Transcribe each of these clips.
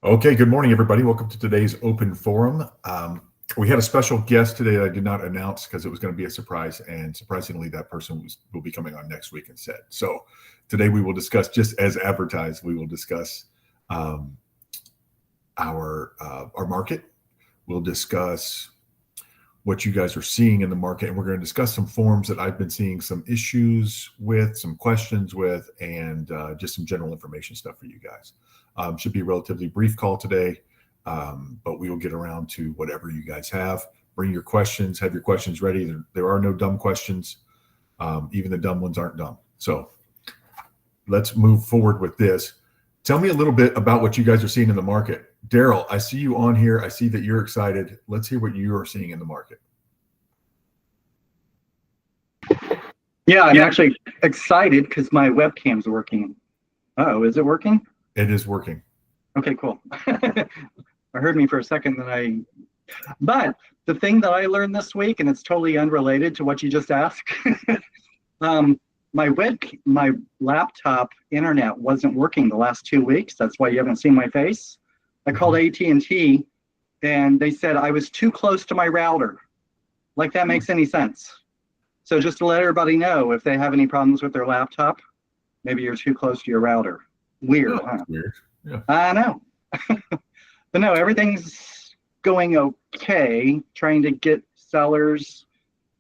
Okay, good morning, everybody. Welcome to today's open forum. We had a special guest today that I did not announce because it was going to be a surprise, and surprisingly, that person will be coming on next week instead. So today we will discuss, just as advertised, we will discuss our market. We'll discuss what you guys are seeing in the market, and we're going to discuss some forms that I've been seeing some issues with, some questions with, and just some general information stuff for you guys. Should be a relatively brief call today, but we will get around to whatever you guys have. Bring your questions, have your questions ready. There are no dumb questions. Even the dumb ones aren't dumb. So let's move forward with this. Tell me a little bit about what you guys are seeing in the market. Daryl, I see you on here. I see that you're excited. Let's hear what you are seeing in the market. Yeah, I'm actually excited because my webcam's working. Oh, is it working? It is working. Okay, cool. I heard me for a second, but the thing that I learned this week, and it's totally unrelated to what you just asked, my laptop internet wasn't working the last 2 weeks. That's why you haven't seen my face. I called AT&T, and they said I was too close to my router. Like that makes any sense. So just to let everybody know, if they have any problems with their laptop, maybe you're too close to your router. Weird, huh? Weird. Yeah. I know. But no, everything's going okay. Trying to get sellers.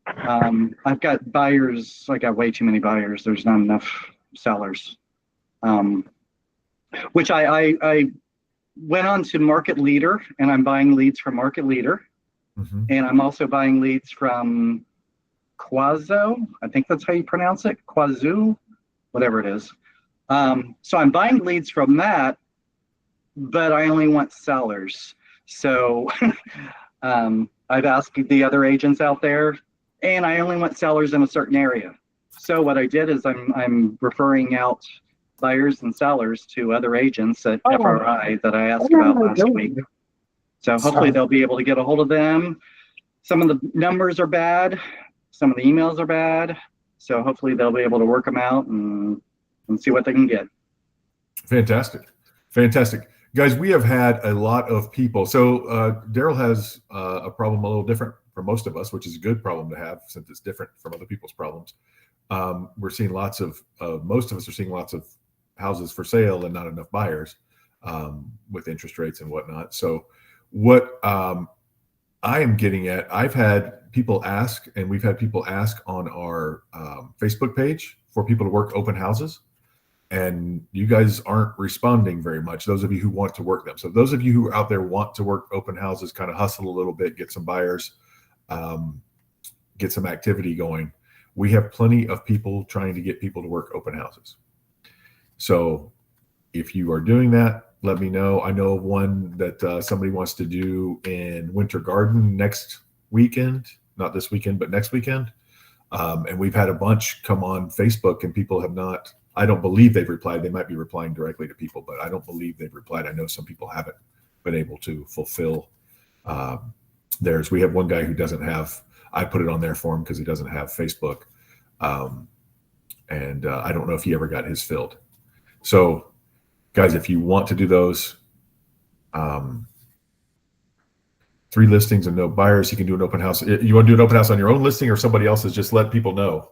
I've got buyers. I got way too many buyers. There's not enough sellers. Which I went on to Market Leader, and I'm buying leads from Market Leader. Mm-hmm. And I'm also buying leads from Quazo. I think that's how you pronounce it. Quazu, whatever it is. So I'm buying leads from that, but I only want sellers. So I've asked the other agents out there, and I only want sellers in a certain area. So what I did is I'm referring out buyers and sellers to other agents at FRI that I asked about last week. So hopefully they'll be able to get a hold of them. Some of the numbers are bad. Some of the emails are bad. So hopefully they'll be able to work them out and see what they can get. Fantastic. Guys, we have had a lot of people. So Daryl has a problem a little different from most of us, which is a good problem to have since it's different from other people's problems. We're seeing most of us are seeing lots of houses for sale and not enough buyers with interest rates and whatnot. So what I am getting at, I've had people ask, and we've had people ask on our Facebook page for people to work open houses. And you guys aren't responding very much, those of you who want to work them. So those of you who are out there want to work open houses, kind of hustle a little bit, get some buyers, get some activity going. We have plenty of people trying to get people to work open houses. So if you are doing that, let me know. I know of one that somebody wants to do in Winter Garden next weekend, not this weekend, but next weekend. And we've had a bunch come on Facebook, and people have not, I don't believe they've replied. They might be replying directly to people, but I don't believe they've replied. I know some people haven't been able to fulfill theirs. We have one guy who doesn't have, I put it on there for him because he doesn't have Facebook. And I don't know if he ever got his filled. So guys, if you want to do those 3 listings and no buyers, you can do an open house. You want to do an open house on your own listing or somebody else's, just let people know.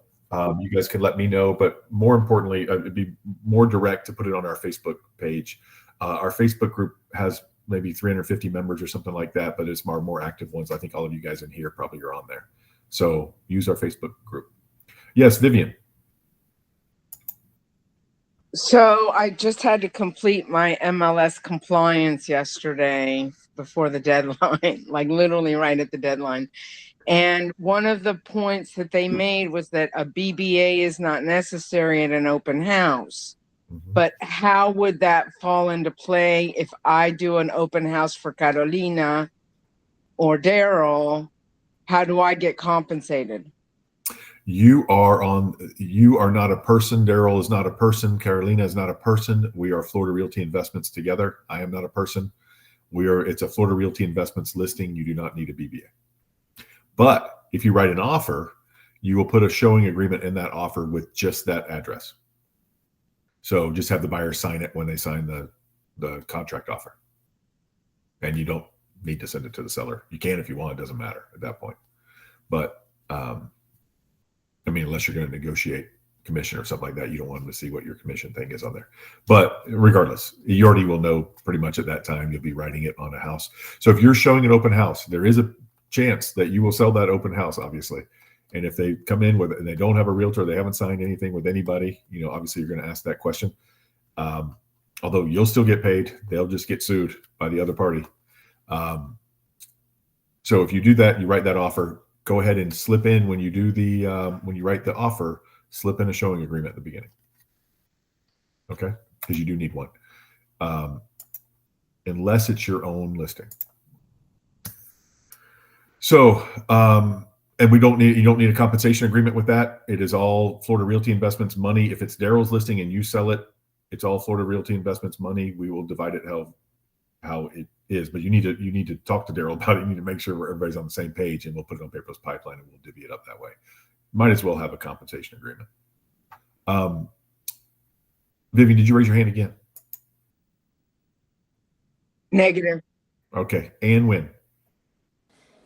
You guys can let me know, but more importantly, it'd be more direct to put it on our Facebook page. Our Facebook group has maybe 350 members or something like that, but it's our more active ones. I think all of you guys in here probably are on there. So use our Facebook group. Yes, Vivian. So I just had to complete my MLS compliance yesterday before the deadline, like literally right at the deadline. And one of the points that they made was that a BBA is not necessary at an open house. Mm-hmm. But how would that fall into play if I do an open house for Carolina or Daryl? How do I get compensated? You are not a person. Daryl is not a person. Carolina is not a person. We are Florida Realty Investments together. I am not a person. It's a Florida Realty Investments listing. You do not need a BBA. But if you write an offer, you will put a showing agreement in that offer with just that address. So just have the buyer sign it when they sign the contract offer. and you don't need to send it to the seller. You can if you want, it doesn't matter at that point. But I mean, unless you're going to negotiate commission or something like that, you don't want them to see what your commission thing is on there. But regardless, you already will know pretty much at that time. You'll be writing it on a house. So if you're showing an open house, there is a chance that you will sell that open house, obviously. And if they come in with it and they don't have a realtor, they haven't signed anything with anybody, you know, obviously you're going to ask that question. Although you'll still get paid, they'll just get sued by the other party. So if you do that, you write that offer, go ahead and slip in when you do the, when you write the offer, slip in a showing agreement at the beginning. Okay. Because you do need one. Unless it's your own listing. So, and you don't need a compensation agreement with that. It is all Florida Realty Investments money. If it's Daryl's listing and you sell it, it's all Florida Realty Investments money. We will divide it how it is, but you need to talk to Daryl about it. You need to make sure everybody's on the same page, and we'll put it on Paperless Pipeline and we'll divvy it up that way. Might as well have a compensation agreement. Vivian, did you raise your hand again? Negative. Okay. And when?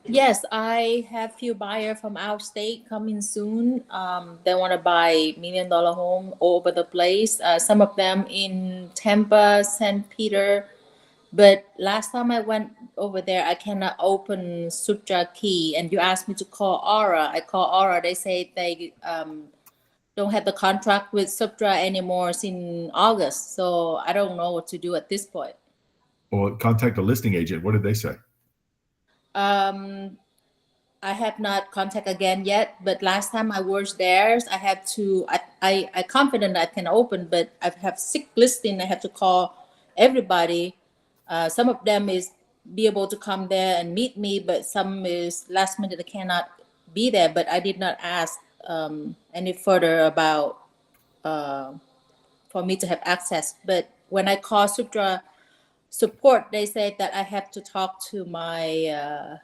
Yes, I have few buyers from out state coming soon. They want to buy $1 million home all over the place. Some of them in Tampa, St. Peter. But last time I went over there, I cannot open Supra key. And you asked me to call Aura. I call Aura. They say they don't have the contract with Supra anymore since August. So I don't know what to do at this point. Well, contact a listing agent. What did they say? I have not contact again yet, but last time I was there, I had to, I confident I can open, but I have 6 listing. I have to call everybody. Some of them is be able to come there and meet me, but some is last minute they cannot be there. But I did not ask any further about for me to have access. But when I call Supra support, they said that I have to talk to my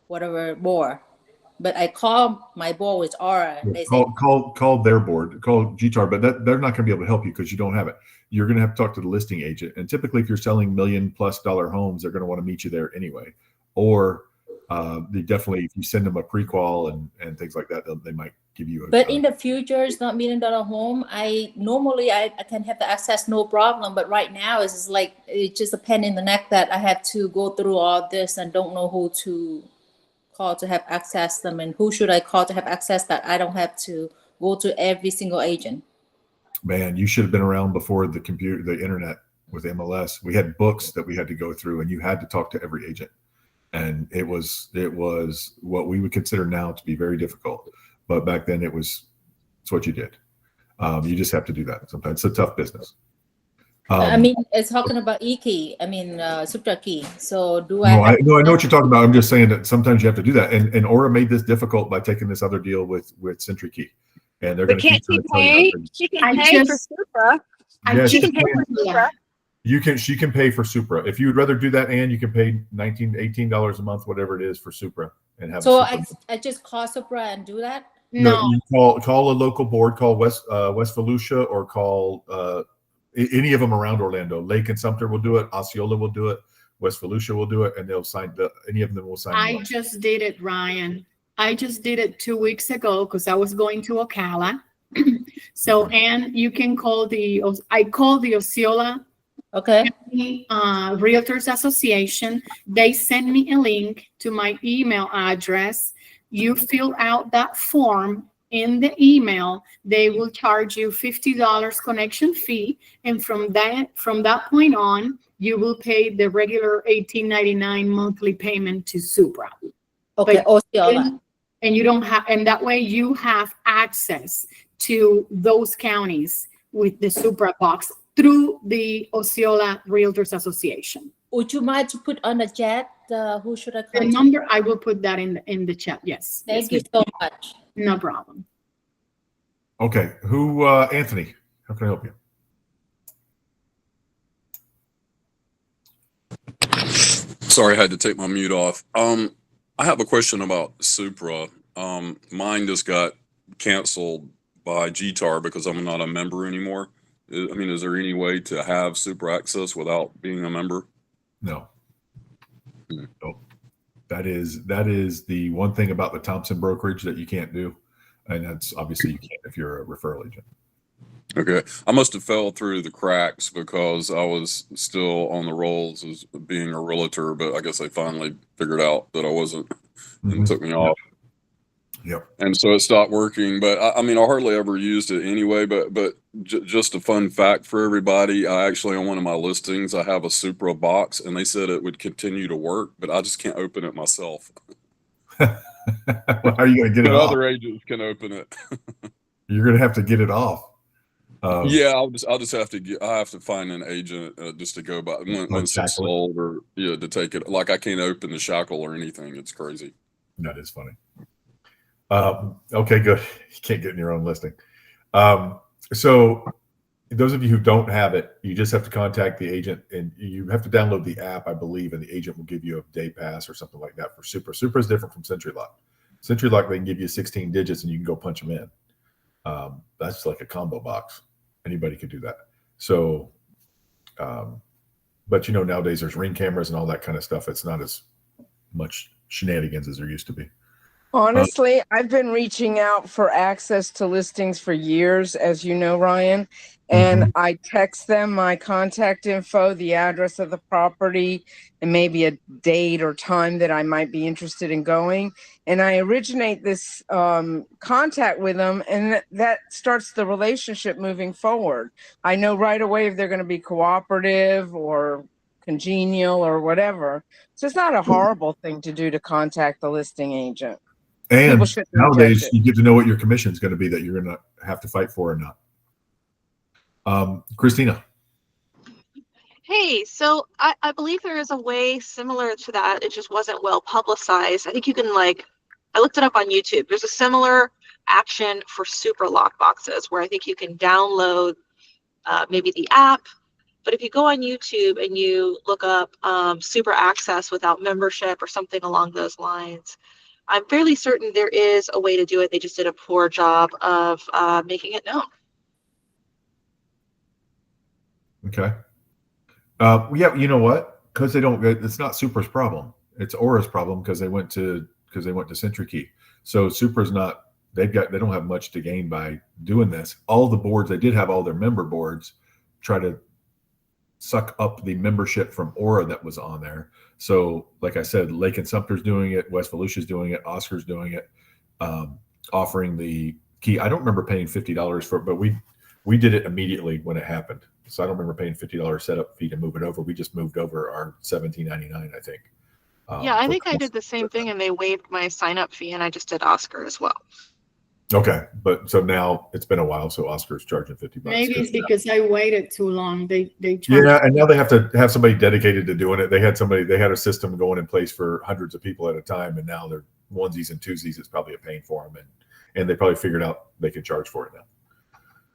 whatever board. But I call my board with Aura. They call their board, call GTAR, but they're not going to be able to help you because you don't have it. You're going to have to talk to the listing agent. And typically, if you're selling $1 million+ homes, they're going to want to meet you there anyway. Or they definitely, if you send them a pre-qual and things like that, they might give you a. But in the future, it's not $1 million home. I can have the access, no problem. But right now, it's just like it's just a pain in the neck that I have to go through all this and don't know who to call to have access them, and who should I call to have access that I don't have to go to every single agent. Man, you should have been around before the internet with MLS. We had books that we had to go through, and you had to talk to every agent, and it was what we would consider now to be very difficult, but back then it's what you did. You just have to do that sometimes. It's a tough business. I mean, it's talking about e-key. I mean, Supra key. So do I? I know what you're talking about. I'm just saying that sometimes you have to do that. And Aura made this difficult by taking this other deal with Century Key, and they're going to keep pay. She can pay for Supra. Yes, she can pay for Supra. She can pay for Supra. If you would rather do that, and you can pay $19, $18 a month, whatever it is for Supra, and have. So I just call Supra and do that. No, you call a local board. Call West Volusia, or call any of them around Orlando. Lake and Sumter will do it. Osceola will do it. West Volusia will do it, and they'll sign. Any of them will sign. I just did it, Ryan. I just did it 2 weeks ago because I was going to Ocala. So, and you can call I called the Osceola Realtors Association. They send me a link to my email address. You fill out that form. In the email, they will charge you $50 connection fee, and from that point on, you will pay the regular $18.99 monthly payment to Supra. Okay, Osceola. And you don't have, and that way you have access to those counties with the Supra box through the Osceola Realtors Association. Would you mind to put on the chat? Who should I call? The number, I will put that in the chat. Yes. Thank you so much. No problem. Okay. Who, Anthony, how can I help you? Sorry, I had to take my mute off. I have a question about Supra. Mine just got canceled by GTAR because I'm not a member anymore. I mean, is there any way to have Supra access without being a member? No. So that is the one thing about the Thompson brokerage that you can't do. And that's obviously you can't if you're a referral agent. Okay. I must have fell through the cracks because I was still on the rolls as being a realtor, but I guess they finally figured out that I wasn't and took me off. Yep. And so it stopped working. But I mean, I hardly ever used it anyway. But just a fun fact for everybody, I actually, on one of my listings, I have a Supra box, and they said it would continue to work, but I just can't open it myself. Well, how are you going to get it But off? other agents can open it. You're going to have to get it off. Yeah, I'll just have to I have to find an agent just to go by once it's sold, or to take it. Like I can't open the shackle or anything. It's crazy. That is funny. Okay, good. You can't get in your own listing. So those of you who don't have it, you just have to contact the agent, and you have to download the app, I believe, and the agent will give you a day pass or something like that for Supra. Supra is different from CenturyLock. CenturyLock, they can give you 16 digits and you can go punch them in. That's like a combo box. Anybody could do that. So, but nowadays there's Ring cameras and all that kind of stuff. It's not as much shenanigans as there used to be. Honestly, I've been reaching out for access to listings for years, as you know, Ryan, and I text them my contact info, the address of the property, and maybe a date or time that I might be interested in going. And I originate this contact with them, and that starts the relationship moving forward. I know right away if they're going to be cooperative or congenial or whatever. So it's not a horrible thing to do to contact the listing agent. And nowadays, you get to know what your commission is going to be that you're going to have to fight for or not. Christina. Hey, so I believe there is a way similar to that. It just wasn't well publicized. I think you can I looked it up on YouTube. There's a similar action for Supra lock boxes where I think you can download maybe the app. But if you go on YouTube and you look up Supra access without membership or something along those lines, I'm fairly certain there is a way to do it. They just did a poor job of making it known. Okay. Yeah, you know what? Because they don't. It's not Supra's problem. It's Aura's problem because they went to CenturyKey. So Supra's not. They don't have much to gain by doing this. All the boards they did have all their member boards try to suck up the membership from Aura that was on there. So, like I said, Lake and Sumter's doing it, West Volusia's doing it, Oscar's doing it, offering the key. I don't remember paying $50 for it, but we did it immediately when it happened. So I don't remember paying $50 setup fee to move it over. We just moved over our $17.99, I think. Yeah, I think I did the same thing, and they waived my sign-up fee, and I just did Oscar as well. Okay, but so now it's been a while, so Oscar's charging $50. Maybe it's because I waited too long. They charged. Yeah, and now they have to have somebody dedicated to doing it. They had a system going in place for hundreds of people at a time, and now they're onesies and twosies. It's probably a pain for them, and they probably figured out they could charge for it now.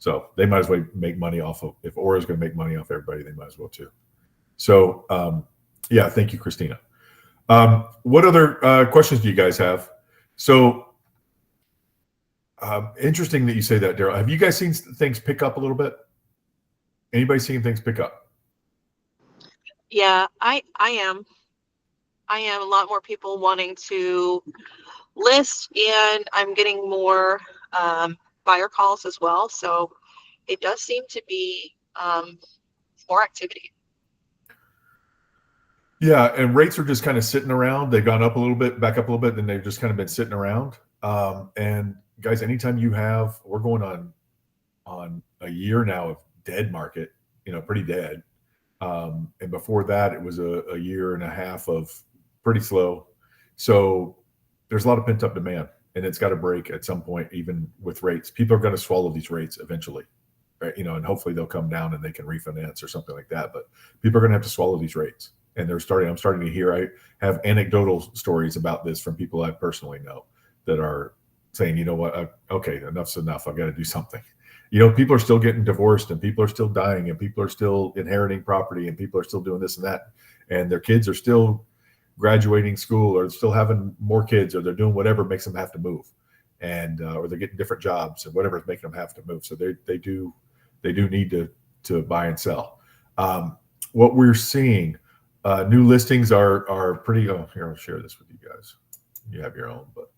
So they might as well make money off of. If Aura's going to make money off everybody, they might as well too. So yeah, thank you, Christina. What other questions do you guys have? So. Interesting that you say that, Daryl. Have you guys seen things pick up a little bit? Anybody seeing things pick up? Yeah, I am. I am. A lot more people wanting to list, and I'm getting more buyer calls as well. So it does seem to be more activity. Yeah, and rates are just kind of sitting around. They've gone up a little bit, back up a little bit, then they've just kind of been sitting around. And guys, anytime we're going on a year now of dead market, pretty dead. And before that, it was a year and a half of pretty slow. So there's a lot of pent up demand, and it's got to break at some point, even with rates. People are going to swallow these rates eventually, right? And hopefully they'll come down and they can refinance or something like that. But people are going to have to swallow these rates. And I'm starting to hear, I have anecdotal stories about this from people I personally know that are saying, you know what, okay, enough's enough. I've got to do something. People are still getting divorced, and people are still dying, and people are still inheriting property, and people are still doing this and that. And their kids are still graduating school, or still having more kids, or they're doing whatever makes them have to move. And, or they're getting different jobs, and whatever is making them have to move. So they do need to buy and sell. What we're seeing, New listings are pretty. Oh, here, I'll share this with you guys. You have your own, but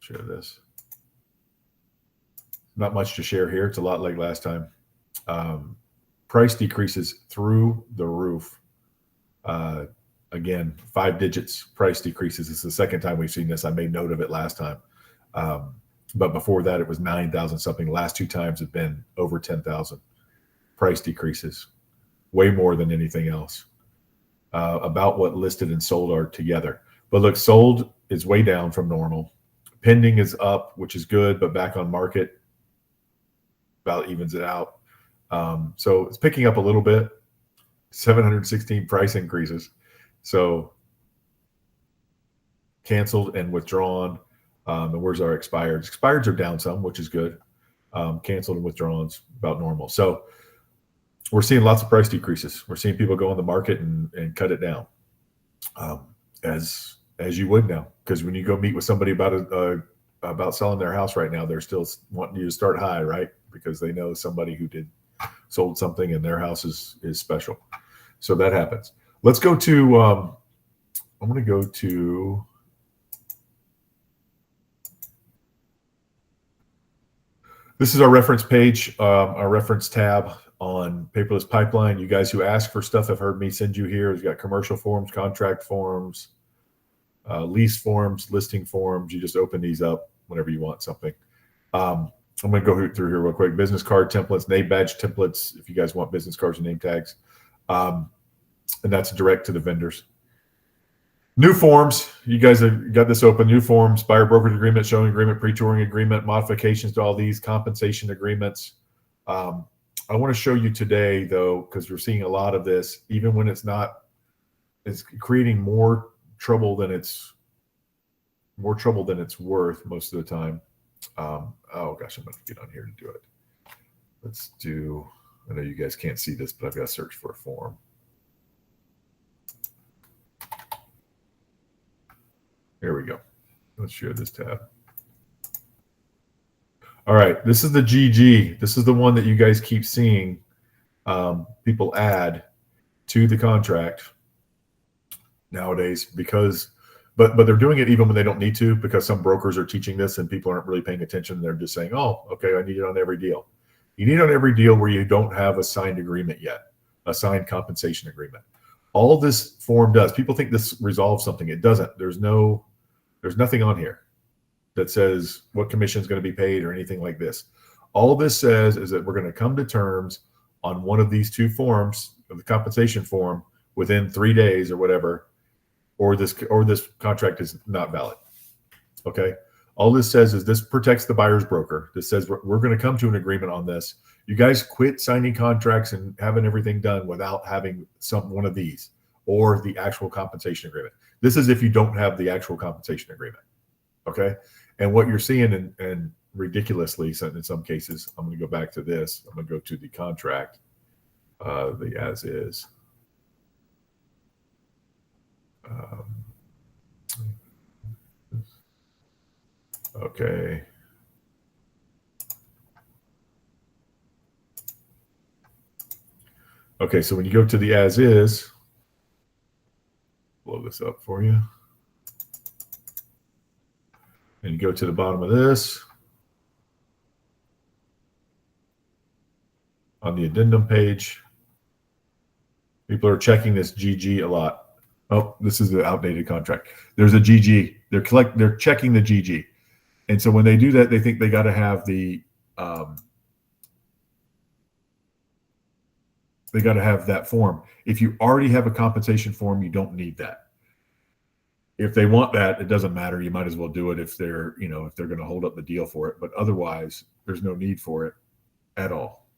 share this. Not much to share here. It's a lot like last time. Price decreases through the roof. Again, 5 digits price decreases. It's the second time we've seen this. I made note of it last time. But before that, it was 9,000 something. Last 2 times have been over 10,000 price decreases, way more than anything else. About what listed and sold are together. But look, sold is way down from normal. Pending is up, which is good, but back on market about evens it out. So it's picking up a little bit. 716 price increases. So canceled and withdrawn. And where's our expireds? Expireds are down some, which is good. Canceled and withdrawns about normal. So we're seeing lots of price decreases. We're seeing people go on the market and cut it down, as you would now. Because when you go meet with somebody about selling their house right now, they're still wanting you to start high, right? Because they know somebody who sold something and their house is special. So that happens. Let's go to. I'm going to go to. This is our reference page, our reference tab on Paperless Pipeline. You guys who ask for stuff have heard me send you here. We've got commercial forms, contract forms, lease forms, listing forms. You just open these up whenever you want something. I'm going to go through here real quick. Business card templates, name badge templates, if you guys want business cards and name tags. And that's direct to the vendors. New forms, you guys have got this open. New forms, buyer brokerage agreement, showing agreement, pre-touring agreement, modifications to all these, compensation agreements. I want to show you today, though, because we're seeing a lot of this, even when it's creating more trouble than it's worth most of the time. Oh gosh, I'm going to get on here to do it. Let's do. I know you guys can't see this, but I've got to search for a form. Here we go. Let's share this tab. All right, this is the GG. This is the one that you guys keep seeing people add to the contract nowadays but they're doing it even when they don't need to, because some brokers are teaching this and people aren't really paying attention. They're just saying, oh, okay, I need it on every deal. You need it on every deal where you don't have a signed agreement yet, a signed compensation agreement. All this form does. People think this resolves something. It doesn't. There's nothing on here that says what commission is going to be paid or anything like this. All this says is that we're going to come to terms on one of these 2 forms, of the compensation form, within 3 days or whatever, or this contract is not valid. Okay. All this says is this protects the buyer's broker. This says we're going to come to an agreement on this. You guys quit signing contracts and having everything done without having one of these or the actual compensation agreement. This is if you don't have the actual compensation agreement. Okay. And what you're seeing, and ridiculously in some cases, I'm going to go back to this. I'm going to go to the contract, the as is. Okay. Okay, so when you go to the as is, blow this up for you. And you go to the bottom of this. On the addendum page, people are checking this GG a lot. Oh, this is the outdated contract. There's a GG. They're checking the GG. And so when they do that, they think they got to have that form. If you already have a compensation form, you don't need that. If they want that, it doesn't matter. You might as well do it if they're going to hold up the deal for it. But otherwise, there's no need for it at all.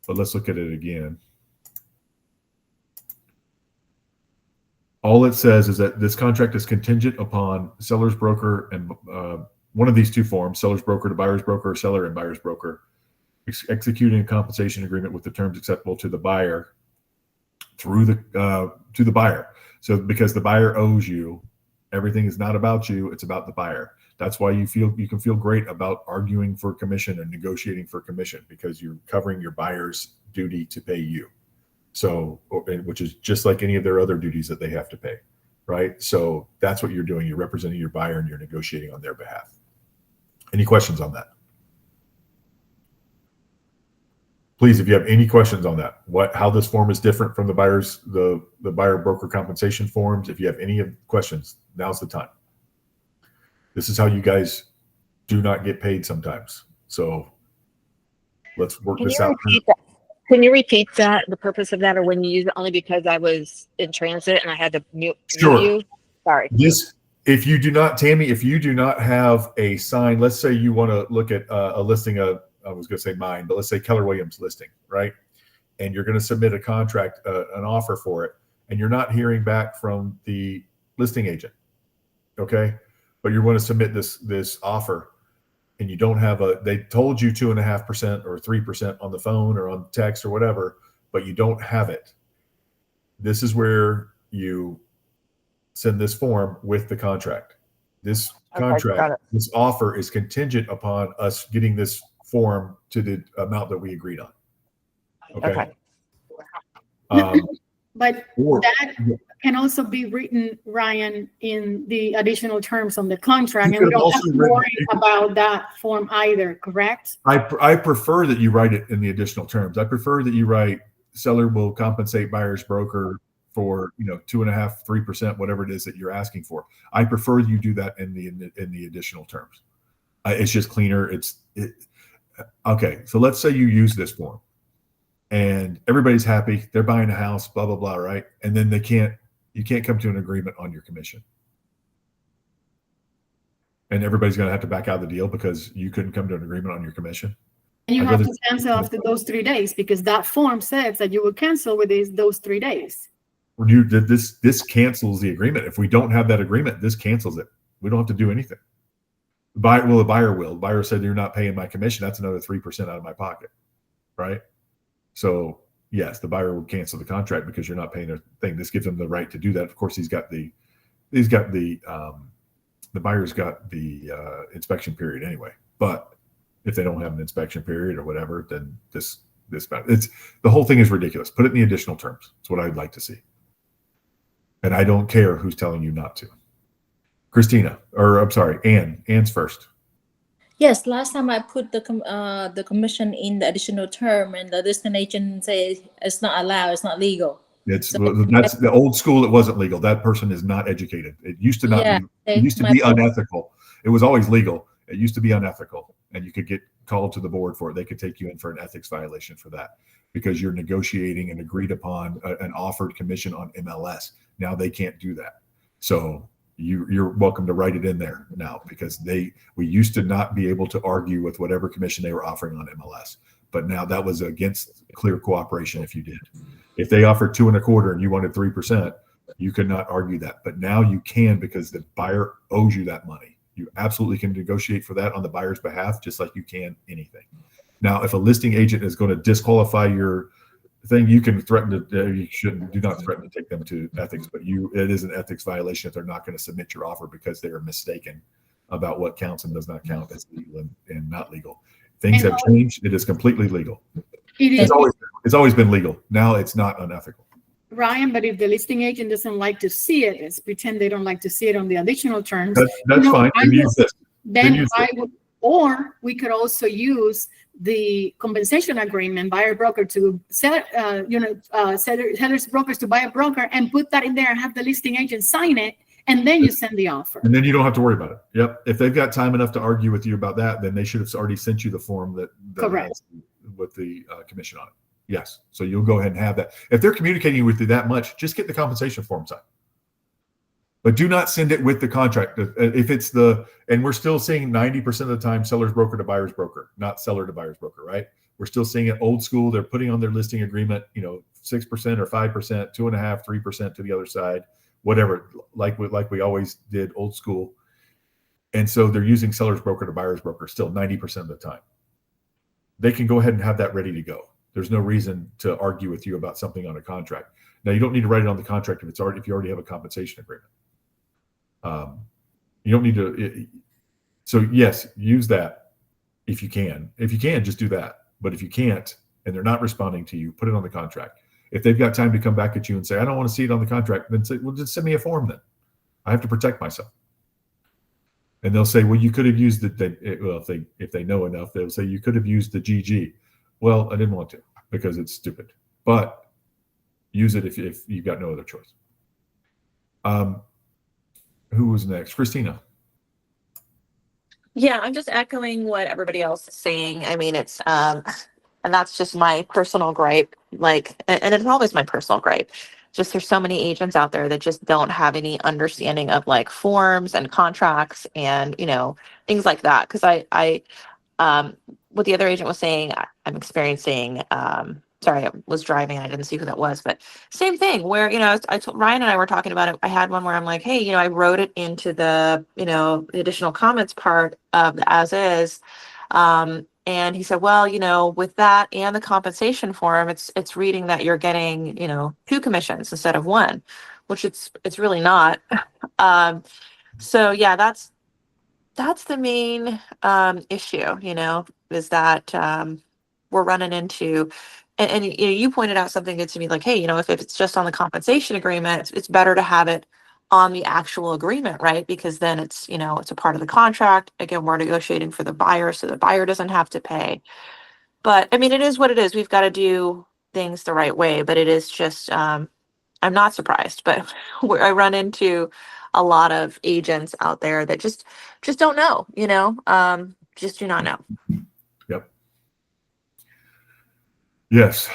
But let's look at it again. All it says is that this contract is contingent upon seller's broker and one of these 2 forms, seller's broker to buyer's broker, or seller and buyer's broker, executing a compensation agreement with the terms acceptable to the buyer through to the buyer. So because the buyer owes you, everything is not about you, it's about the buyer. That's why you can feel great about arguing for commission and negotiating for commission, because you're covering your buyer's duty to pay you. So, which is just like any of their other duties that they have to pay, right? So that's what you're doing. You're representing your buyer and you're negotiating on their behalf. Any questions on that? Please, if you have any questions on that, how this form is different from the buyer broker compensation forms, if you have any questions, now's the time. This is how you guys do not get paid sometimes. So let's work this out. Can you repeat that, the purpose of that, or when you use it, only because I was in transit and I had to mute you? Sorry. If you do not, Tammy, if you do not have a sign, let's say you want to look at a listing of, I was going to say mine, but let's say Keller Williams listing, right? And you're going to submit a contract, an offer for it, and you're not hearing back from the listing agent, okay? But you want to submit this offer, and you don't have they told you 2.5% or 3% on the phone or on text or whatever, but you don't have it. This is where you send this form with the contract. This contract, this offer is contingent upon us getting this form to the amount that we agreed on. Okay. But that can also be written, Ryan, in the additional terms on the contract, and we don't have to worry about that form either, correct? I prefer that you write it in the additional terms. I prefer that you write seller will compensate buyer's broker for 2.5%, 3%, whatever it is that you're asking for. I prefer you do that in the additional terms. It's just cleaner. Okay. So let's say you use this form, and everybody's happy. They're buying a house, blah blah blah, right? And then you can't come to an agreement on your commission, and everybody's going to have to back out of the deal because you couldn't come to an agreement on your commission. And you have to cancel after those 3 days, because that form says that you will cancel with those 3 days. This cancels the agreement. If we don't have that agreement, this cancels it. We don't have to do anything. The buyer will. The buyer said, you're not paying my commission. That's another 3% out of my pocket, right? So yes, the buyer will cancel the contract because you're not paying their thing. This gives him the right to do that. Of course, the buyer's got the inspection period anyway. But if they don't have an inspection period or whatever, then the whole thing is ridiculous. Put it in the additional terms. It's what I'd like to see. And I don't care who's telling you not to. Christina, or I'm sorry, Ann's first. Yes, last time I put the commission in the additional term, and the listing agent says it's not allowed, it's not legal. That's the old school. It wasn't legal. That person is not educated. It used to not be. It used to be unethical. It was always legal. It used to be unethical, and you could get called to the board for it. They could take you in for an ethics violation for that because you're negotiating an agreed upon an offered commission on MLS. Now they can't do that. So you're welcome to write it in there now, because we used to not be able to argue with whatever commission they were offering on MLS, but now that was against clear cooperation. If you did, if they offered 2.25% and you wanted 3%, you could not argue that. But now you can, because the buyer owes you that money. You absolutely can negotiate for that on the buyer's behalf, just like you can anything. Now, if a listing agent is going to disqualify your thing, you can threaten to, do not threaten to take them to ethics, but it is an ethics violation if they're not going to submit your offer because they are mistaken about what counts and does not count as legal and not legal. Things have changed. It is completely legal. It's always been legal. Now it's not unethical. Ryan, but if the listing agent doesn't like to see it, let's pretend they don't like to see it on the additional terms. That's fine. Or we could also use the compensation agreement, buyer broker to seller's brokers to buyer broker, and put that in there and have the listing agent sign it, and then you send the offer. And then you don't have to worry about it. Yep. If they've got time enough to argue with you about that, then they should have already sent you the form that correct with the commission on it. Yes. So you'll go ahead and have that. If they're communicating with you that much, just get the compensation form signed. But do not send it with the contract. If it's and we're still seeing 90% of the time seller's broker to buyer's broker, not seller to buyer's broker, right? We're still seeing it old school. They're putting on their listing agreement, 6% or 5%, 2.5%, 3% to the other side, whatever, like we always did, old school. And so they're using seller's broker to buyer's broker still 90% of the time. They can go ahead and have that ready to go. There's no reason to argue with you about something on a contract. Now, you don't need to write it on the contract if you already have a compensation agreement. You don't need to. So yes, use that if you can. If you can, just do that. But if you can't, and they're not responding to you, put it on the contract. If they've got time to come back at you and say, I don't want to see it on the contract, then say, well, just send me a form then. I have to protect myself. And they'll say, well, you could have used if they know enough, they'll say you could have used the GG. Well, I didn't want to because it's stupid. But use it if you've got no other choice. Who was next? Christina. Yeah, I'm just echoing what everybody else is saying. I mean, it's and that's just my personal gripe. Like, and it's always my personal gripe. Just there's so many agents out there that just don't have any understanding of like forms and contracts and things like that. Because I what the other agent was saying, I'm experiencing. Sorry, I was driving and I didn't see who that was, but same thing where, I told Ryan and I were talking about it. I had one where I'm like, hey, I wrote it into the, the additional comments part of the as is. And he said, well, with that and the compensation form, it's reading that you're getting, 2 commissions instead of 1, which it's really not. So yeah, that's the main issue, is that we're running into. And you pointed out something good to me, like, hey, if it's just on the compensation agreement, it's better to have it on the actual agreement, right? Because then it's, it's a part of the contract. Again, we're negotiating for the buyer, so the buyer doesn't have to pay. But I mean, it is what it is. We've got to do things the right way. But it is just, I'm not surprised. But I run into a lot of agents out there that just don't know, just do not know. Yep. Yes,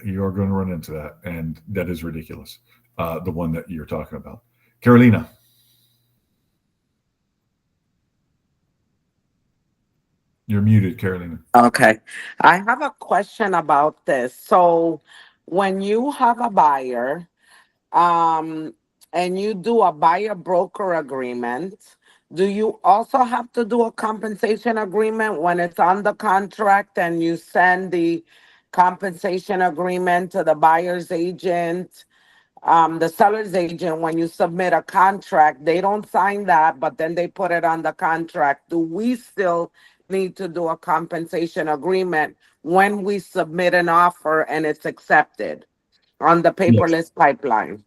you are going to run into that, and that is ridiculous. The one that you're talking about. Carolina. You're muted, Carolina. Okay. I have a question about this. So when you have a buyer, and you do a buyer broker agreement, do you also have to do a compensation agreement when it's on the contract and you send the compensation agreement to the buyer's agent? The seller's agent, when you submit a contract, they don't sign that, but then they put it on the contract. Do we still need to do a compensation agreement when we submit an offer and it's accepted on the paperless pipeline?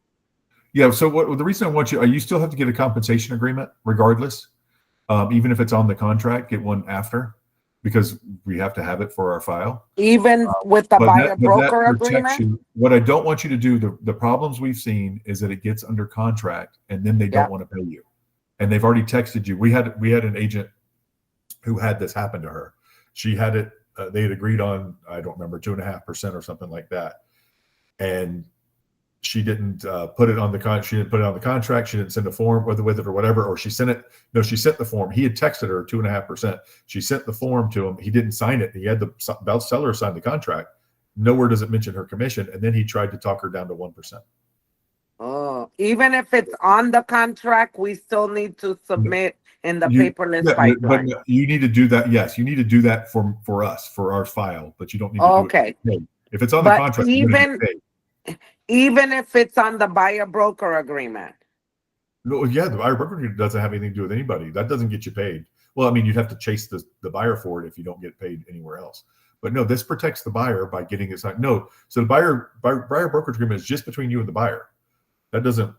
Yeah. So the reason I want you still have to get a compensation agreement regardless, even if it's on the contract, get one after, because we have to have it for our file. Even with the buyer broker agreement? What I don't want you to do, the problems we've seen is that it gets under contract and then they don't want to pay you. And they've already texted you. We had an agent who had this happen to her. She had it, they had agreed on, I don't remember, 2.5% or something like that. And she didn't put it on the contract. She didn't put it on the contract. She didn't send a form with it or whatever, or she sent it. No, she sent the form. He had texted her 2.5%. She sent the form to him. He didn't sign it. He had the seller sign the contract. Nowhere does it mention her commission. And then he tried to talk her down to 1%. Oh, even if it's on the contract, we still need to submit in the paperless pipeline. But you need to do that. Yes, you need to do that for us, for our file, but you don't need to do it. If it's on the contract, even if it's on the buyer broker agreement. No, yeah, the buyer broker agreement doesn't have anything to do with anybody. That doesn't get you paid. Well, I mean, you'd have to chase the buyer for it if you don't get paid anywhere else. But no, this protects the buyer by getting it signed. No, so the buyer brokerage agreement is just between you and the buyer. That doesn't,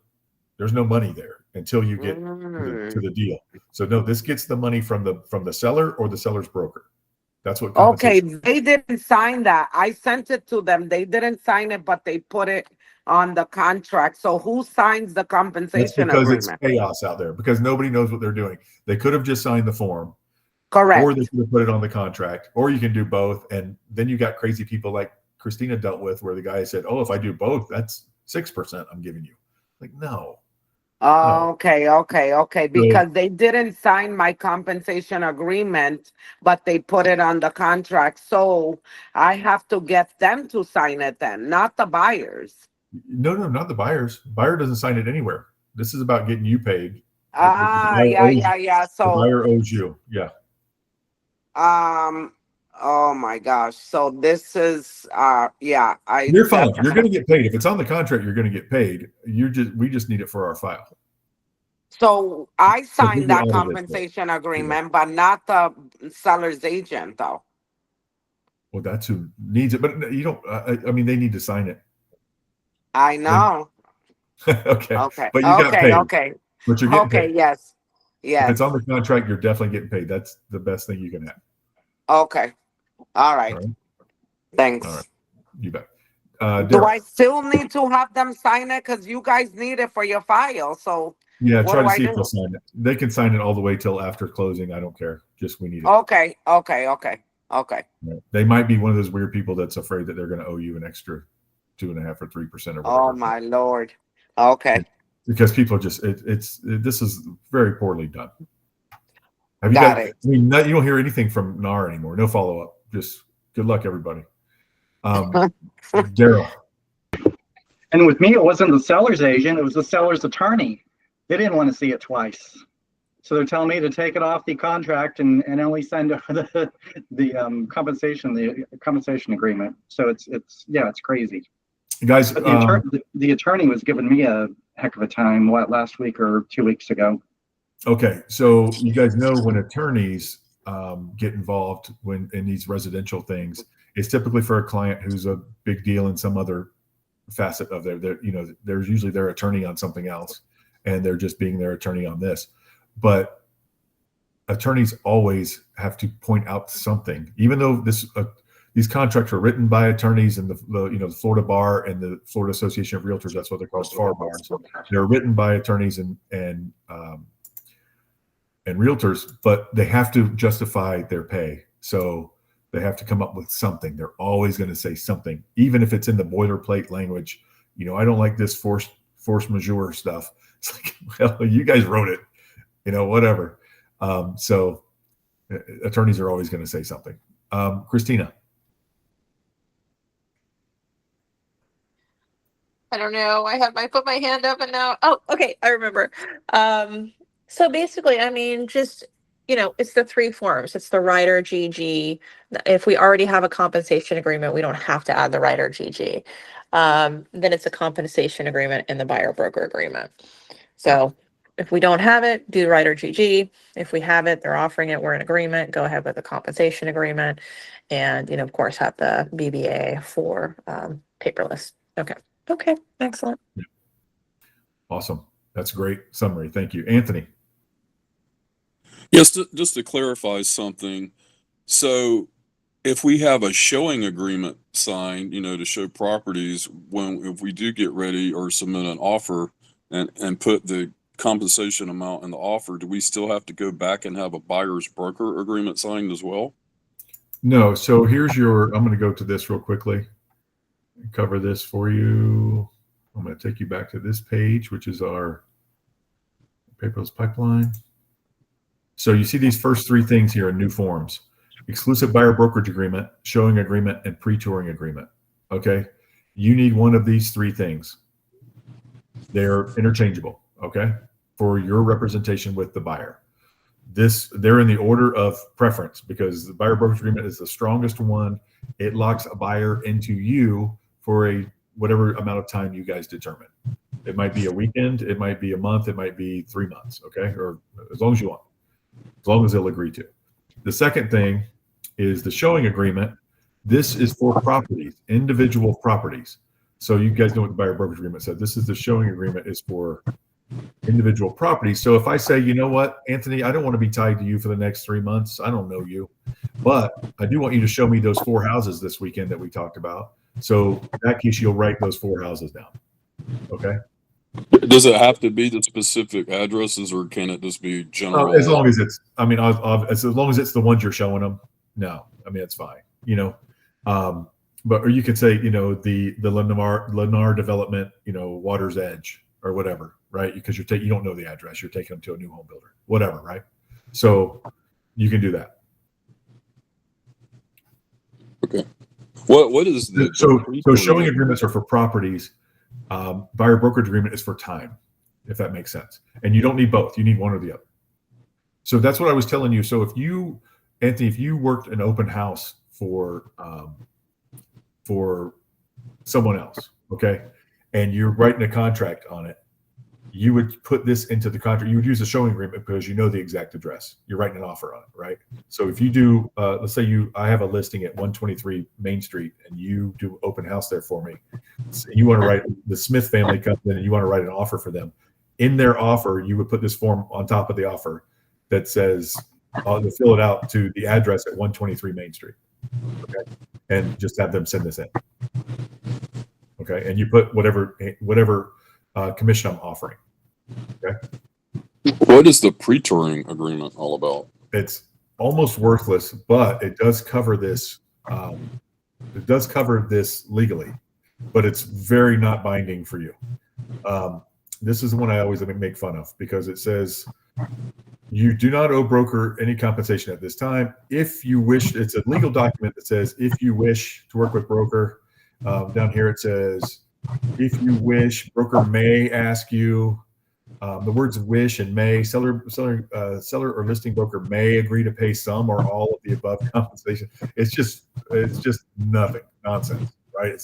there's no money there until you get to the deal. So no, this gets the money from the seller or the seller's broker. That's what. Okay, they didn't sign that. I sent it to them. They didn't sign it, but they put it on the contract. So who signs the compensation agreement? Because it's chaos out there, because nobody knows what they're doing. They could have just signed the form. Correct. Or they could have put it on the contract, or you can do both. And then you got crazy people like Christina dealt with, where the guy said, oh, if I do both, that's 6% I'm giving you. Like, no. Oh, okay. Because they didn't sign my compensation agreement, but they put it on the contract. So I have to get them to sign it then, not the buyers. No, not the buyers. Buyer doesn't sign it anywhere. This is about getting you paid. Yeah. So the buyer owes you. Yeah. Oh my gosh. So this is You're fine. You're going to get paid. If it's on the contract, you're going to get paid. We just need it for our file. So I signed that compensation agreement, but not the seller's agent though. Well, that's who needs it, but you don't, I mean, they need to sign it. I know. Okay. Okay. But you got Okay. paid. Okay. But you're getting Okay. paid. Yes. If Yes. it's on the contract, you're definitely getting paid. That's the best thing you can have. Okay. All right. All right. Thanks. All right. You bet. Do Daryl. I still need to have them sign it? Because you guys need it for your file. So Yeah, what try do to I see if do? they'll sign it. They can sign it all the way till after closing. I don't care. Just we need it. Okay. Okay. Okay. Okay. Right. They might be one of those weird people that's afraid that they're going to owe you an extra 2.5 or 3% or whatever. Oh my Lord. Okay. Because people are just this is very poorly done. Have you Got got? it. I mean, you don't hear anything from NAR anymore. No follow up. Just good luck, everybody. Daryl. And with me, it wasn't the seller's agent, it was the seller's attorney. They didn't want to see it twice. So they're telling me to take it off the contract and only send the compensation agreement. So it's crazy. Guys, But the attorney was giving me a heck of a time, last week or 2 weeks ago. okay, so you guys know when attorneys get involved in these residential things, it's typically for a client who's a big deal in some other facet of there's usually their attorney on something else, and they're just being their attorney on this. But attorneys always have to point out something, even though these contracts are written by attorneys and the Florida Bar and the Florida Association of Realtors. That's what they're called, FAR bars. They're written by attorneys and realtors, but they have to justify their pay. So they have to come up with something. They're always going to say something, even if it's in the boilerplate language. I don't like this force majeure stuff. It's like, well, you guys wrote it, whatever. So attorneys are always going to say something. Christina. I don't know. I put my hand up and now. Oh, okay. I remember. So basically, I mean, just, it's the three forms. It's the rider GG. If we already have a compensation agreement, we don't have to add the rider GG. Then it's a compensation agreement and the buyer broker agreement. So if we don't have it, do the rider GG. If we have it, they're offering it, we're in agreement, go ahead with the compensation agreement. And, of course, have the BBA for paperless. Okay. Okay. Excellent. Awesome. That's a great summary. Thank you. Anthony. Yes, just to clarify something. So if we have a showing agreement signed, to show properties, if we do get ready or submit an offer and put the compensation amount in the offer, do we still have to go back and have a buyer's broker agreement signed as well? No. So I'm going to go to this real quickly and cover this for you. I'm going to take you back to this page, which is our paperless pipeline. So you see these first three things here in new forms: exclusive buyer brokerage agreement, showing agreement, and pre-touring agreement. Okay. You need one of these three things. They're interchangeable. Okay. For your representation with the buyer. They're in the order of preference because the buyer brokerage agreement is the strongest one. It locks a buyer into you for whatever amount of time you guys determine. It might be a weekend, it might be a month, it might be 3 months, okay? Or as long as you want, as long as they'll agree to. The second thing is the showing agreement. This is for properties, individual properties. So you guys know what the buyer brokerage agreement said. This is the showing agreement is for individual properties. So if I say, you know what, Anthony, I don't want to be tied to you for the next 3 months. I don't know you, but I do want you to show me those 4 houses this weekend that we talked about. So in that case, you'll write those 4 houses down. Okay. Does it have to be the specific addresses, or can it just be general? As long as it's, as long as it's the ones you're showing them. No, it's fine. But or you could say, the Lennar development, Water's Edge or whatever, right? Because you don't know the address, you're taking them to a new home builder, whatever, right? So you can do that. Okay. What is the so showing agreements are for properties. Buyer brokerage agreement is for time, if that makes sense. And you don't need both. You need one or the other. So that's what I was telling you. So Anthony, if you worked an open house for someone else, okay, and you're writing a contract on it, you would put this into the contract. You would use a showing agreement because you know the exact address. You're writing an offer on it, right? So if you do, let's say I have a listing at 123 Main Street, and you do open house there for me. So you want to write, the Smith family comes in and you want to write an offer for them. In their offer, you would put this form on top of the offer that says, to fill it out to the address at 123 Main Street. Okay, and just have them send this in. Okay, and you put whatever commission I'm offering. Okay. What is the pre-touring agreement all about? It's almost worthless, but it does cover this. It does cover this legally, but it's very not binding for you. This is the one I always make fun of because it says you do not owe broker any compensation at this time. If you wish, it's a legal document that says if you wish to work with broker. Down here it says, if you wish, broker may ask you. The words wish and may, seller or listing broker may agree to pay some or all of the above compensation. It's just nothing, nonsense, right?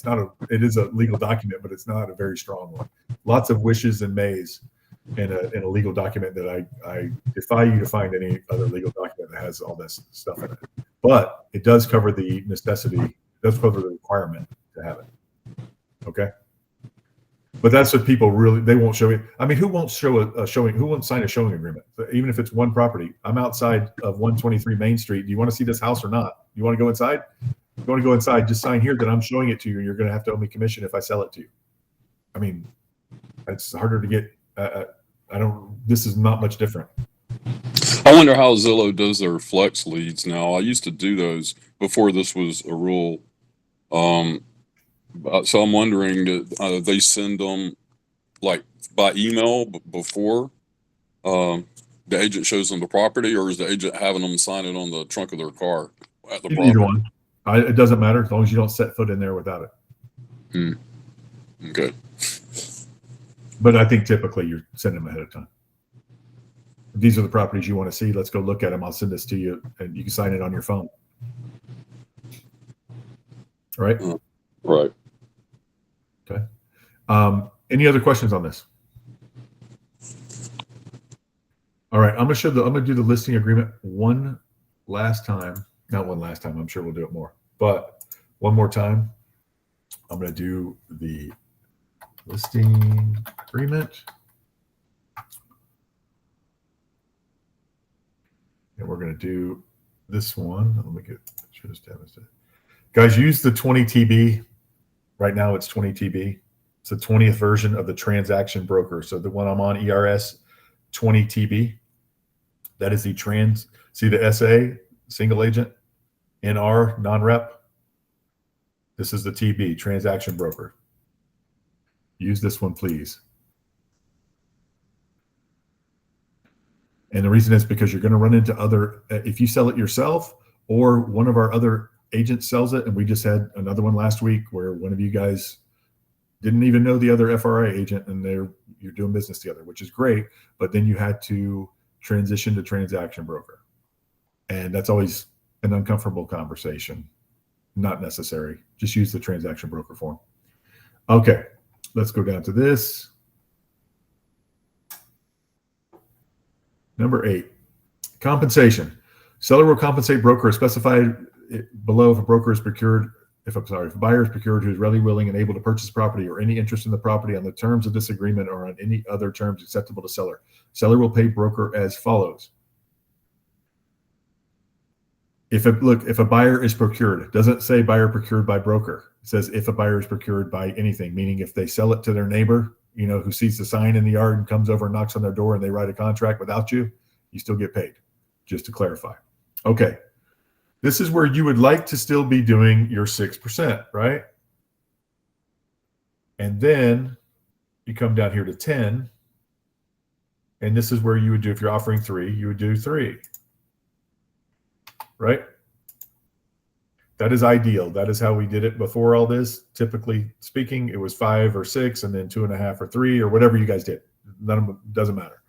It is a legal document, but it's not a very strong one. Lots of wishes and mays in a legal document that I defy you to find any other legal document that has all this stuff in it. But it does cover the necessity, it does cover the requirement to have it. Okay. But that's what people really, they won't show you. I mean, who won't show a showing, who won't sign a showing agreement? Even if it's one property. I'm outside of 123 Main Street. Do you want to see this house or not? You want to go inside? If you want to go inside, just sign here that I'm showing it to you, and you're going to have to owe me commission if I sell it to you. I mean, it's harder to get, this is not much different. I wonder how Zillow does their flex leads now. I used to do those before this was a rule. So I'm wondering, they send them like by email before the agent shows them the property, or is the agent having them sign it on the trunk of their car at the property? Either one. It doesn't matter as long as you don't set foot in there without it. Okay. But I think typically you're sending them ahead of time. These are the properties you want to see. Let's go look at them. I'll send this to you, and you can sign it on your phone. Right? Right. Okay. Any other questions on this? All right. I'm gonna do the listing agreement one last time. Not one last time. I'm sure we'll do it more, but one more time. I'm gonna do the listing agreement. And we're going to do this one. Let me get guys, use the 20 TB. Right now it's 20 TB. It's the 20th version of the transaction broker. So the one I'm on, ERS 20 TB. That is the see the SA, single agent, NR, non-rep. This is the TB, transaction broker. Use this one, please. And the reason is because you're going to run into other, if you sell it yourself or one of our other agents sells it, and we just had another one last week where one of you guys didn't even know the other FRA agent, and you're doing business together, which is great, but then you had to transition to transaction broker. And that's always an uncomfortable conversation. Not necessary. Just use the transaction broker form. Okay, let's go down to this. Number 8, compensation. Seller will compensate broker as specified below if a buyer is procured who is readily willing and able to purchase property or any interest in the property on the terms of this agreement or on any other terms acceptable to seller. Seller will pay broker as follows. If a buyer is procured, it doesn't say buyer procured by broker. It says if a buyer is procured by anything, meaning if they sell it to their neighbor, who sees the sign in the yard and comes over and knocks on their door and they write a contract without you, you still get paid, just to clarify. Okay. This is where you would like to still be doing your 6%, right? And then you come down here to 10. And this is where you would do, if you're offering 3, you would do 3. Right? That is ideal. That is how we did it before all this. Typically speaking, it was 5 or 6 and then 2.5 or 3 or whatever you guys did. None of it doesn't matter.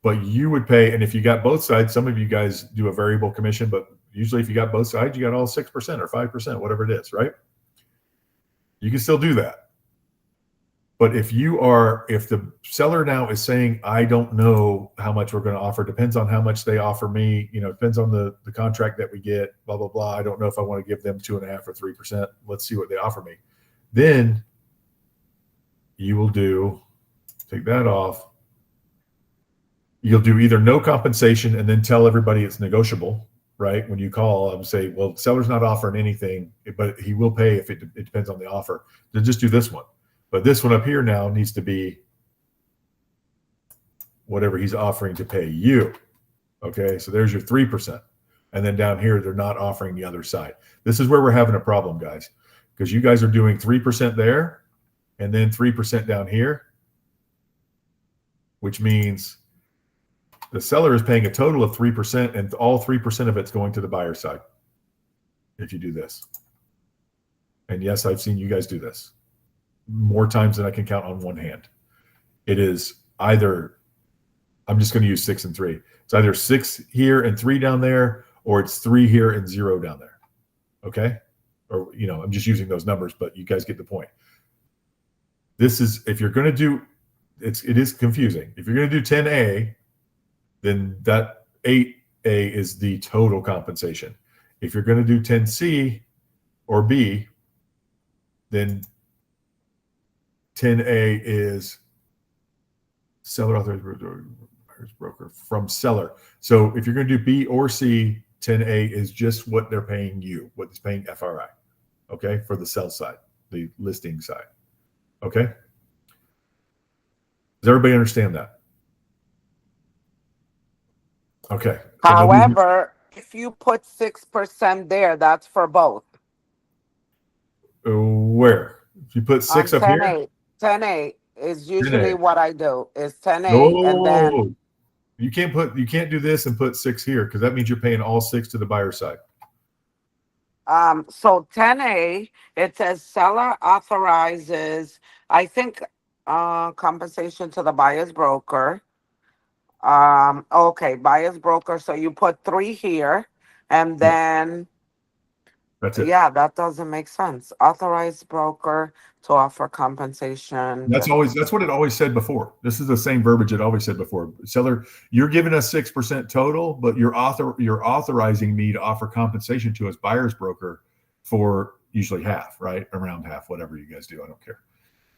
But you would pay, and if you got both sides, some of you guys do a variable commission, but usually if you got both sides, you got all 6% or 5%, whatever it is, right? You can still do that. But if the seller now is saying, I don't know how much we're going to offer, depends on how much they offer me, depends on the contract that we get, blah, blah, blah. I don't know if I want to give them 2.5% or 3%. Let's see what they offer me. Then you will take that off. You'll do either no compensation and then tell everybody it's negotiable, right? When you call, I would say, well, seller's not offering anything, but he will pay if it depends on the offer. Then just do this one. But this one up here now needs to be whatever he's offering to pay you. Okay, so there's your 3%. And then down here, they're not offering the other side. This is where we're having a problem, guys, because you guys are doing 3% there and then 3% down here, which means the seller is paying a total of 3% and all 3% of it's going to the buyer side if you do this. And yes, I've seen you guys do this more times than I can count on one hand. It is either, I'm just going to use 6 and 3. It's either 6 here and 3 down there, or it's 3 here and 0 down there. Okay? Or, I'm just using those numbers, but you guys get the point. This is, if you're going to do, it is confusing. If you're going to do 10A, then that 8A is the total compensation. If you're going to do 10C or B, then 10A is seller authorized broker from seller. So if you're going to do B or C, 10A is just what they're paying you, what is paying FRI, okay, for the sell side, the listing side, okay? Does everybody understand that? Okay. However, if you put 6% there, that's for both. Where? If you put 6 up here? 10A is usually 10A. what I do, is 10A, and then you can't do this and put 6 here, because that means you're paying all 6 to the buyer side. so 10A, it says seller authorizes, I think, compensation to the buyer's broker. Okay, buyer's broker. So you put 3 here, and then That's it. yeah, that doesn't make sense. Authorized broker to offer compensation. That's what it always said before. This is the same verbiage it always said before. Seller, you're giving us 6% total, but you're authorizing me to offer compensation to us buyer's broker for usually half, right? Around half, whatever you guys do. I don't care.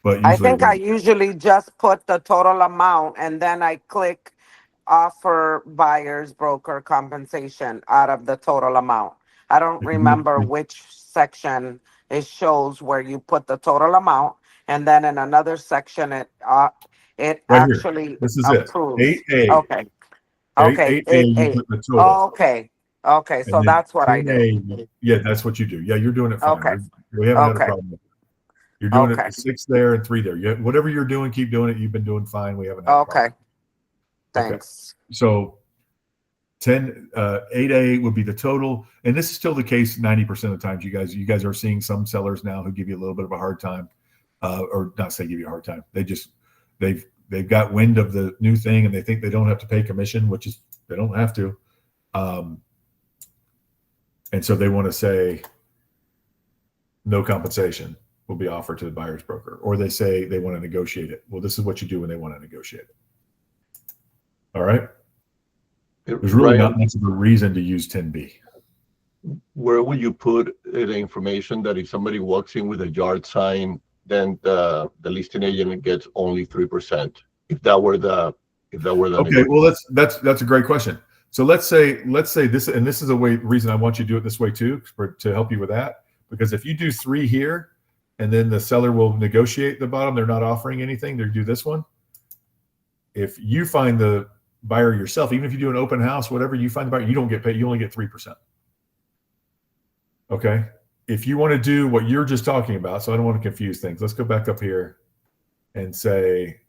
But I think I usually just put the total amount and then I click offer buyer's broker compensation out of the total amount. I don't remember which section it shows where you put the total amount, and then in another section it right actually here. This is approves. it. 8A. Okay. Okay. 8A, you put the total. Okay. Okay. So that's what I do. Yeah, that's what you do. Yeah, you're doing it fine. Okay. We haven't had a problem with it. You're doing Okay. it 6 there and 3 there. Whatever you're doing, keep doing it. You've been doing fine. We haven't had a problem. Okay. Thanks. So 8A would be the total. And this is still the case 90% of the times. You guys are seeing some sellers now who give you a little bit of a hard time, or not say give you a hard time. They've got wind of the new thing and they think they don't have to pay commission, which is they don't have to. And so they want to say no compensation will be offered to the buyer's broker, or they say they want to negotiate it. Well, this is what you do when they want to negotiate it. All right. There's really not much of a reason to use 10B. Where will you put the information that if somebody walks in with a yard sign, then the listing agent gets only 3%? If that were the Okay, well that's a great question. So let's say this, and this is a reason I want you to do it this way too, to help you with that. Because if you do 3 here, and then the seller will negotiate the bottom, they're not offering anything, they do this one. If you find the buyer yourself, even if you do an open house, whatever, you find the buyer, you don't get paid, you only get 3%. Okay. If you want to do what you're just talking about, so I don't want to confuse things, let's go back up here and say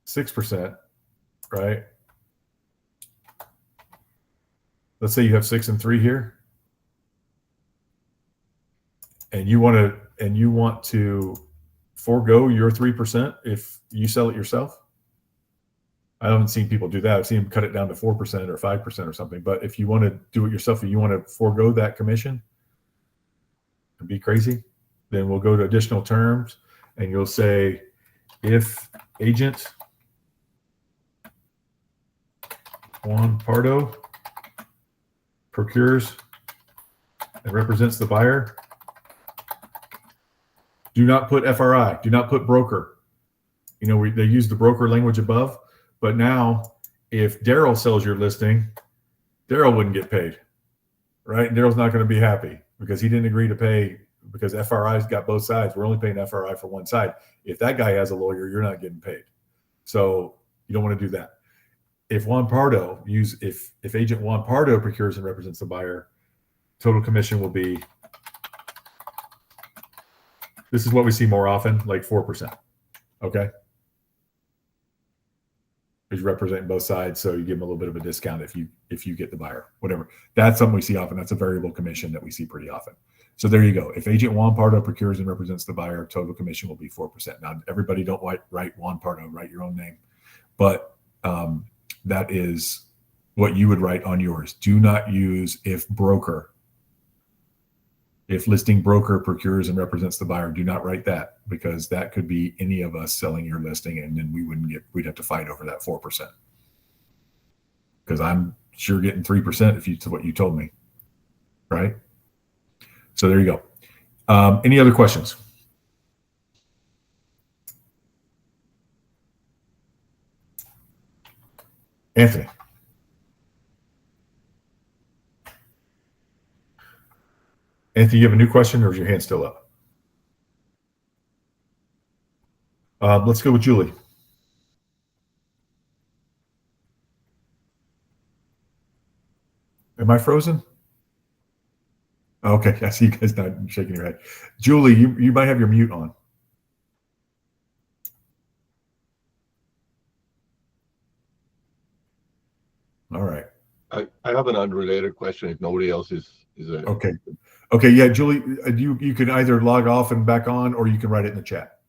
6%, right? Let's say you have 6 and 3 here, and you want to forego your 3% if you sell it yourself. I haven't seen people do that. I've seen them cut it down to 4% or 5% or something. But if you want to do it yourself, and you want to forego that commission and be crazy, then we'll go to additional terms, and you'll say if agent Juan Pardo procures and represents the buyer, do not put FRI, do not put broker. You know, they use the broker language above, but now if Daryl sells your listing, Daryl wouldn't get paid, right? Daryl's not going to be happy because he didn't agree to pay, because FRI's got both sides. We're only paying FRI for one side. If that guy has a lawyer, you're not getting paid. So you don't want to do that. If Juan Pardo if agent Juan Pardo procures and represents the buyer, total commission will be, this is what we see more often, like 4%. Okay. He's representing both sides, so you give him a little bit of a discount if you get the buyer, whatever. That's something we see often. That's a variable commission that we see pretty often. So there you go. If agent Juan Pardo procures and represents the buyer, total commission will be 4%. Now, everybody don't write Juan Pardo, write your own name, but that is what you would write on yours. Do not use if broker. If listing broker procures and represents the buyer, do not write that, because that could be any of us selling your listing, and then we'd have to fight over that 4%. Because I'm sure getting 3% if it's what you told me, right? So there you go. Any other questions? Anthony. Anthony, you have a new question, or is your hand still up? Let's go with Julie. Am I frozen? Okay, I see you guys not shaking your head. Julie, you might have your mute on. All right. I have an unrelated question if nobody else is okay. Okay, yeah, Julie, you can either log off and back on, or you can write it in the chat.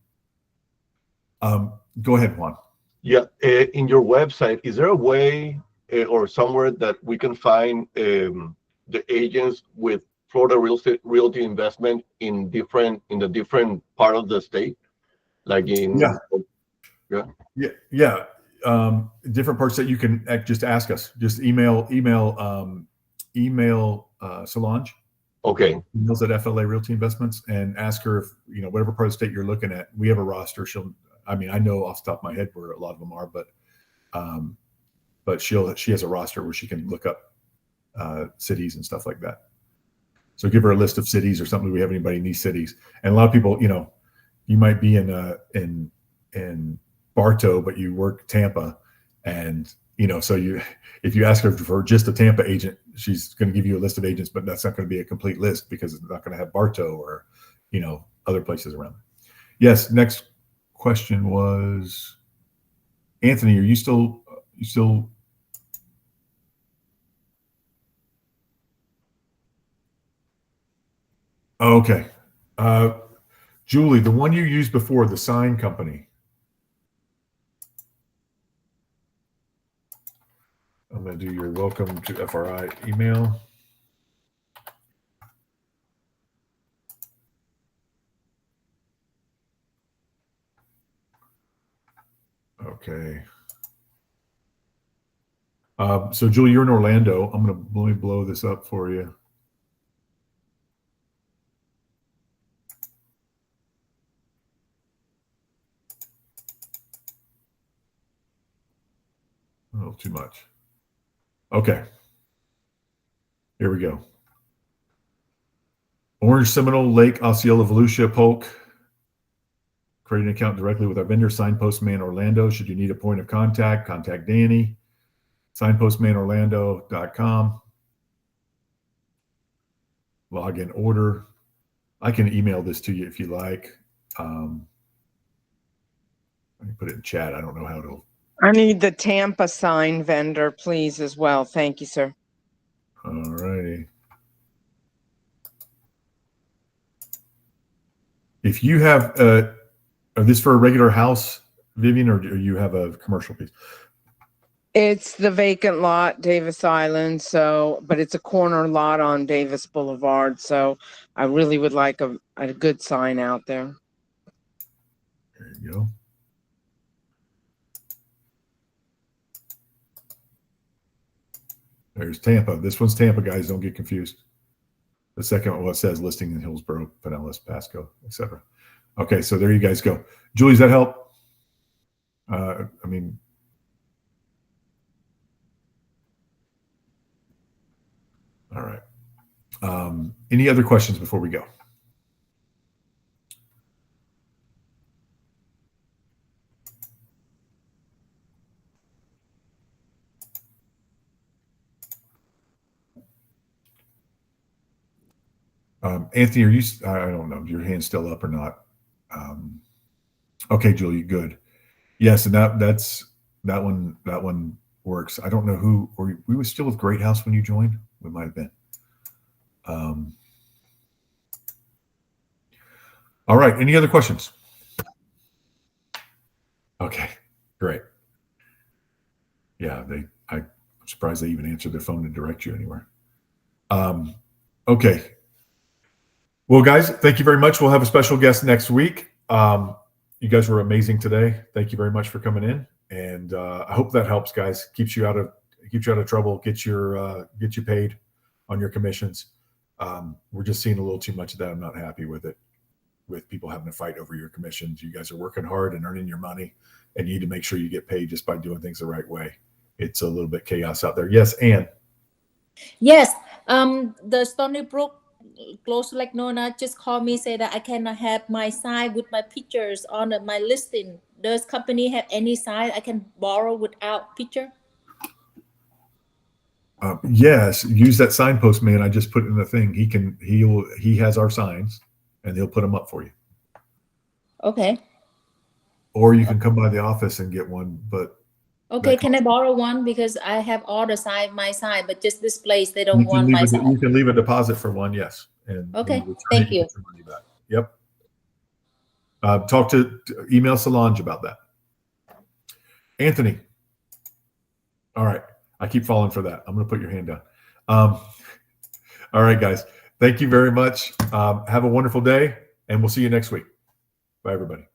Go ahead, Juan. Yeah, in your website, is there a way or somewhere that we can find the agents with Florida Realty Investment in the different part of the state, like in different parts that you can just ask us. Just email Solange. Okay. Emails at FLA Realty Investments, and ask her if, whatever part of the state you're looking at. We have a roster. I know off the top of my head where a lot of them are, but she has a roster where she can look up cities and stuff like that. So give her a list of cities or something. Do we have anybody in these cities? And a lot of people, you might be in Bartow, but you work Tampa, and so if you ask her for just a Tampa agent, she's going to give you a list of agents, but that's not going to be a complete list because it's not going to have Bartow or other places around. Yes. Next question was Anthony. Are you still? Okay. Julie, the one you used before, the sign company. I'm going to do your welcome to FRI email. Okay. So Julie, you're in Orlando. Let me blow this up for you. Oh, too much. Okay. Here we go. Orange, Seminole, Lake, Osceola, Volusia, Polk. Create an account directly with our vendor, Signpostman Orlando. Should you need a point of contact, contact Danny. Signpostmanorlando.com. Login order. I can email this to you if you like. Let me put it in chat. I don't know how to. I need the Tampa sign vendor, please, as well. Thank you, sir. All righty. If you have this for a regular house, Vivian, or do you have a commercial piece? It's the vacant lot, Davis Island. But it's a corner lot on Davis Boulevard. So I really would like a good sign out there. There you go. There's Tampa. This one's Tampa, guys. Don't get confused. The second one, well, it says listing in Hillsborough, Pinellas, Pasco, etc. Okay, so there you guys go. Julie, does that help? I mean, all right. Any other questions before we go? Anthony, are you, I don't know, your hand's still up or not? Okay, Julie, good. Yes, and that one works. I don't know who, or we were still with Great House when you joined? We might have been. All right, any other questions? Okay, great. Yeah, I'm surprised they even answered their phone and direct you anywhere. Okay. Well, guys, thank you very much. We'll have a special guest next week. You guys were amazing today. Thank you very much for coming in, and I hope that helps, guys. Keeps you out of trouble. Gets you paid on your commissions. We're just seeing a little too much of that. I'm not happy with it. With people having to fight over your commissions. You guys are working hard and earning your money, and you need to make sure you get paid just by doing things the right way. It's a little bit chaos out there. Yes, Ann. Yes. The Stony Brook Close Lake Nona just called me, say that I cannot have my sign with my pictures on my listing. Does company have any sign I can borrow without picture? Yes, use that signpost man I just put in the thing. He has our signs, and he'll put them up for you. Okay. Or you can come by the office and get one, but okay, can I borrow one? Because I have all the sign, my sign, but just this place, they don't want my sign. You can leave a deposit for one, yes. And okay, thank you. Yep. Email Solange about that. Anthony. All right. I keep falling for that. I'm going to put your hand down. All right, guys. Thank you very much. Have a wonderful day, and we'll see you next week. Bye, everybody.